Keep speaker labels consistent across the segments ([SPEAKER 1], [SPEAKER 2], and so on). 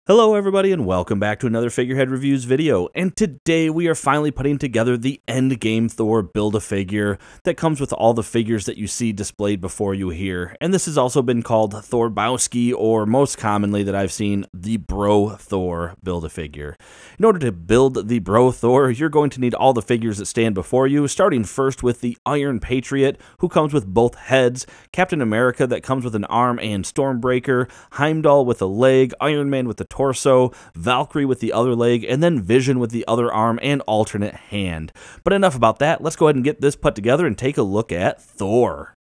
[SPEAKER 1] Hello everybody and welcome back to another Figurehead Reviews video, and today we are finally putting together the Endgame Thor Build-A-Figure that comes with all the figures that you see displayed before you here, and this has also been called Thorbowski, or most commonly that I've seen, the Bro Thor Build-A-Figure. In order to build the Bro Thor, you're going to need all the figures that stand before you, starting first with the Iron Patriot, who comes with both heads, Captain America that comes with an arm and Stormbreaker, Heimdall with a leg, Iron Man with the torso, Valkyrie with the other leg, and then Vision with the other arm and alternate hand. But enough about that, let's go ahead and get this put together and take a look at Thor.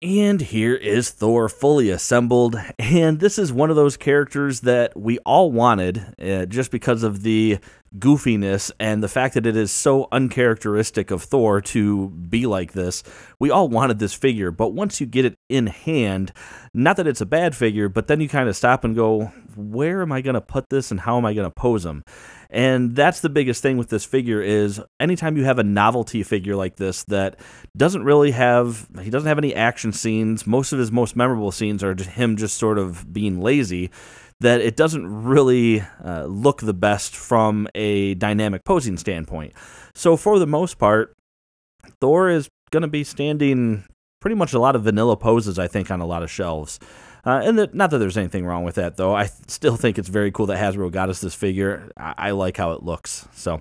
[SPEAKER 1] And here is Thor fully assembled, and this is one of those characters that we all wanted just because of the goofiness and the fact that it is so uncharacteristic of Thor to be like this. We all wanted this figure, but once you get it in hand, not that it's a bad figure, but then you kind of stop and go, where am I going to put this and how am I going to pose him? And that's the biggest thing with this figure is anytime you have a novelty figure like this that doesn't really have, he doesn't have any action scenes, most of his most memorable scenes are him just sort of being lazy, that it doesn't really look the best from a dynamic posing standpoint. So for the most part, Thor is going to be standing pretty much a lot of vanilla poses, I think, on a lot of shelves. Not that there's anything wrong with that, though. I still think it's very cool that Hasbro got us this figure. I like how it looks, so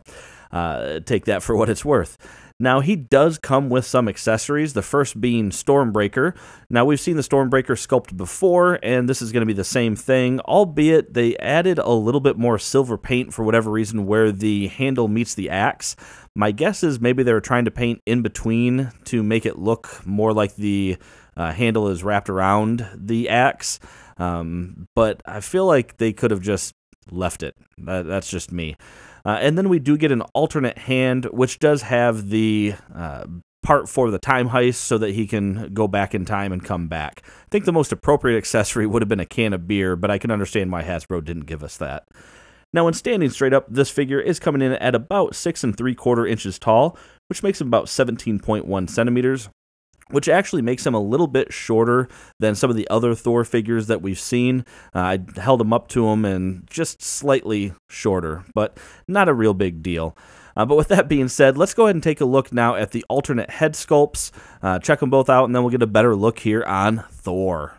[SPEAKER 1] take that for what it's worth. Now, he does come with some accessories, the first being Stormbreaker. Now, we've seen the Stormbreaker sculpt before, and this is going to be the same thing, albeit they added a little bit more silver paint for whatever reason where the handle meets the axe. My guess is maybe they were trying to paint in between to make it look more like the handle is wrapped around the axe, but I feel like they could have just left it. That's just me. And then we do get an alternate hand, which does have the part for the time heist so that he can go back in time and come back. I think the most appropriate accessory would have been a can of beer, but I can understand why Hasbro didn't give us that. Now, when standing straight up, this figure is coming in at about 6 3/4 inches tall, which makes him about 17.1 centimeters. Which actually makes him a little bit shorter than some of the other Thor figures that we've seen. I held him up to him and just slightly shorter, but not a real big deal. But with that being said, let's go ahead and take a look now at the alternate head sculpts, check them both out, and then we'll get a better look here on Thor.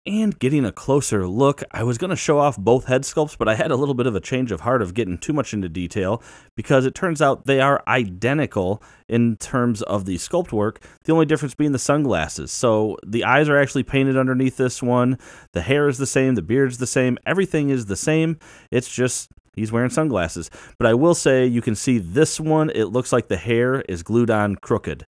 [SPEAKER 1] And getting a closer look, I was going to show off both head sculpts, but I had a little bit of a change of heart of getting too much into detail because it turns out they are identical in terms of the sculpt work, the only difference being the sunglasses. So the eyes are actually painted underneath this one, the hair is the same, the beard's the same, everything is the same, it's just he's wearing sunglasses. But I will say you can see this one, it looks like the hair is glued on crooked.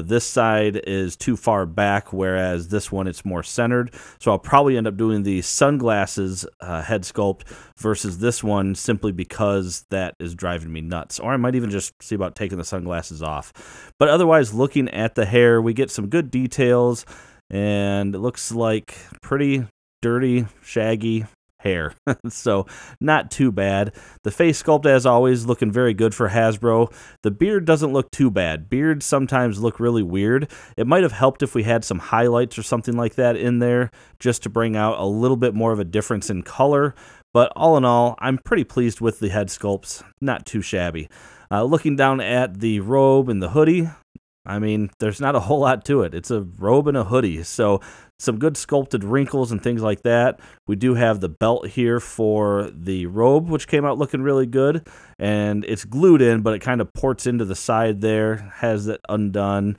[SPEAKER 1] This side is too far back, whereas this one it's more centered. So I'll probably end up doing the sunglasses head sculpt versus this one simply because that is driving me nuts. Or I might even just see about taking the sunglasses off. But otherwise, looking at the hair, we get some good details, and it looks like pretty dirty, shaggy hair. So not too bad. The face sculpt, as always, looking very good for Hasbro. The beard doesn't look too bad. Beards sometimes look really weird. It might have helped if we had some highlights or something like that in there just to bring out a little bit more of a difference in color. But all in all, I'm pretty pleased with the head sculpts. Not too shabby. Looking down at the robe and the hoodie, I mean, there's not a whole lot to it. It's a robe and a hoodie, so some good sculpted wrinkles and things like that. We do have the belt here for the robe, which came out looking really good, and it's glued in, but it kind of ports into the side there, has it undone.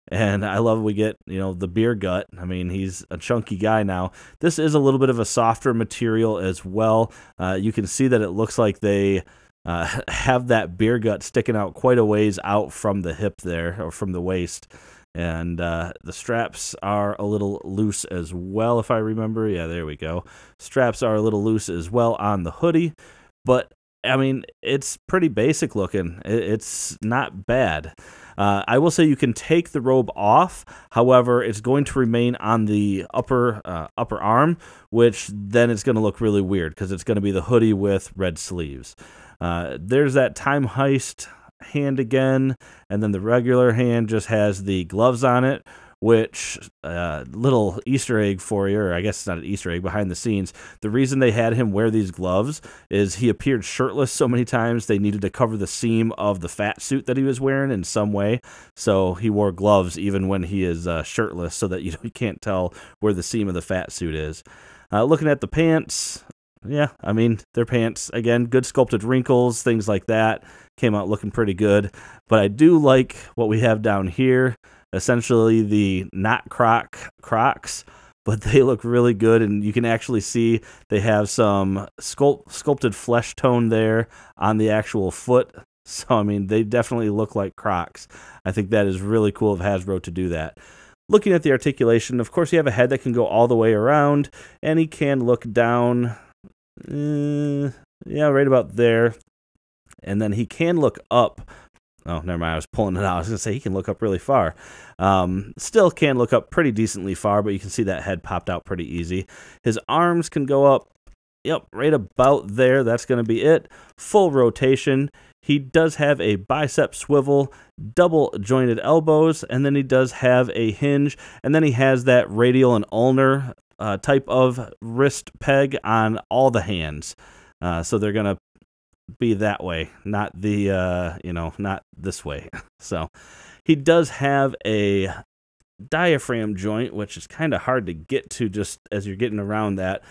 [SPEAKER 1] And I love we get, the beer gut. I mean, he's a chunky guy now. This is a little bit of a softer material as well. You can see that it looks like they have that beer gut sticking out quite a ways out from the hip there, or from the waist. And the straps are a little loose as well, if I remember. Yeah, there we go. Straps are a little loose as well on the hoodie. But, I mean, it's pretty basic looking. It's not bad. I will say you can take the robe off. However, it's going to remain on the upper arm, which then it's going to look really weird because it's going to be the hoodie with red sleeves. There's that time heist hand again, and then the regular hand just has the gloves on it, which little Easter egg for you, or I guess it's not an Easter egg, behind the scenes. The reason they had him wear these gloves is he appeared shirtless so many times they needed to cover the seam of the fat suit that he was wearing in some way. So he wore gloves even when he is shirtless, so that you can't tell where the seam of the fat suit is. Looking at the pants, yeah, I mean, they're pants. Again, good sculpted wrinkles, things like that. Came out looking pretty good. But I do like what we have down here. Essentially the not Crocs, but they look really good, and you can actually see they have some sculpted flesh tone there on the actual foot. So, I mean, they definitely look like Crocs. I think that is really cool of Hasbro to do that. Looking at the articulation, of course, you have a head that can go all the way around, and he can look down, yeah, right about there. And then he can look up. Oh, never mind. I was pulling it out. I was going to say he can look up really far. Still can look up pretty decently far, but you can see that head popped out pretty easy. His arms can go up, yep, right about there. That's going to be it. Full rotation. He does have a bicep swivel, double jointed elbows, and then he does have a hinge, and then he has that radial and ulnar type of wrist peg on all the hands. So they're going to be that way, not the not this way. So he does have a diaphragm joint, which is kind of hard to get to just as you're getting around that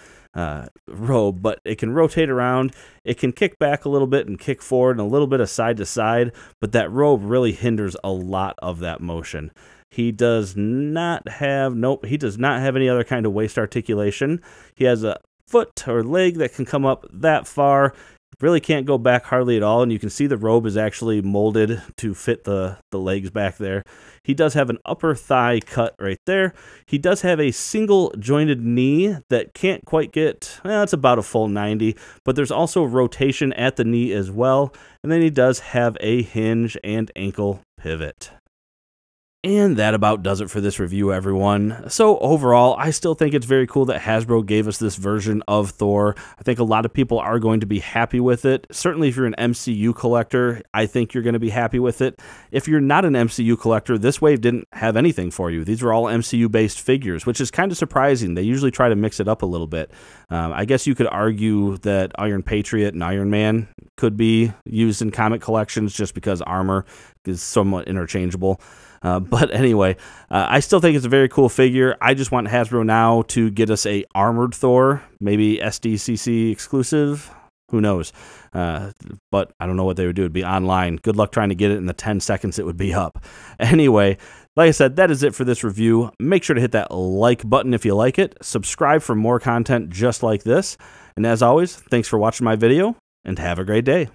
[SPEAKER 1] robe, but it can rotate around, it can kick back a little bit and kick forward and a little bit of side to side, but that robe really hinders a lot of that motion. He does not have any other kind of waist articulation. He has a foot or leg that can come up that far. Really can't go back hardly at all, and you can see the robe is actually molded to fit the legs back there. He does have an upper thigh cut right there. He does have a single jointed knee that can't quite get, well, it's about a full 90, but there's also rotation at the knee as well, and then he does have a hinge and ankle pivot. And that about does it for this review, everyone. So overall, I still think it's very cool that Hasbro gave us this version of Thor. I think a lot of people are going to be happy with it. Certainly if you're an MCU collector, I think you're going to be happy with it. If you're not an MCU collector, this wave didn't have anything for you. These are all MCU-based figures, which is kind of surprising. They usually try to mix it up a little bit. I guess you could argue that Iron Patriot and Iron Man could be used in comic collections just because armor is somewhat interchangeable. But anyway, I still think it's a very cool figure. I just want Hasbro now to get us a armored Thor, maybe SDCC exclusive. Who knows? But I don't know what they would do. It'd be online. Good luck trying to get it in the 10 seconds it would be up. Anyway, like I said, that is it for this review. Make sure to hit that like button if you like it. Subscribe for more content just like this. And as always, thanks for watching my video, and have a great day.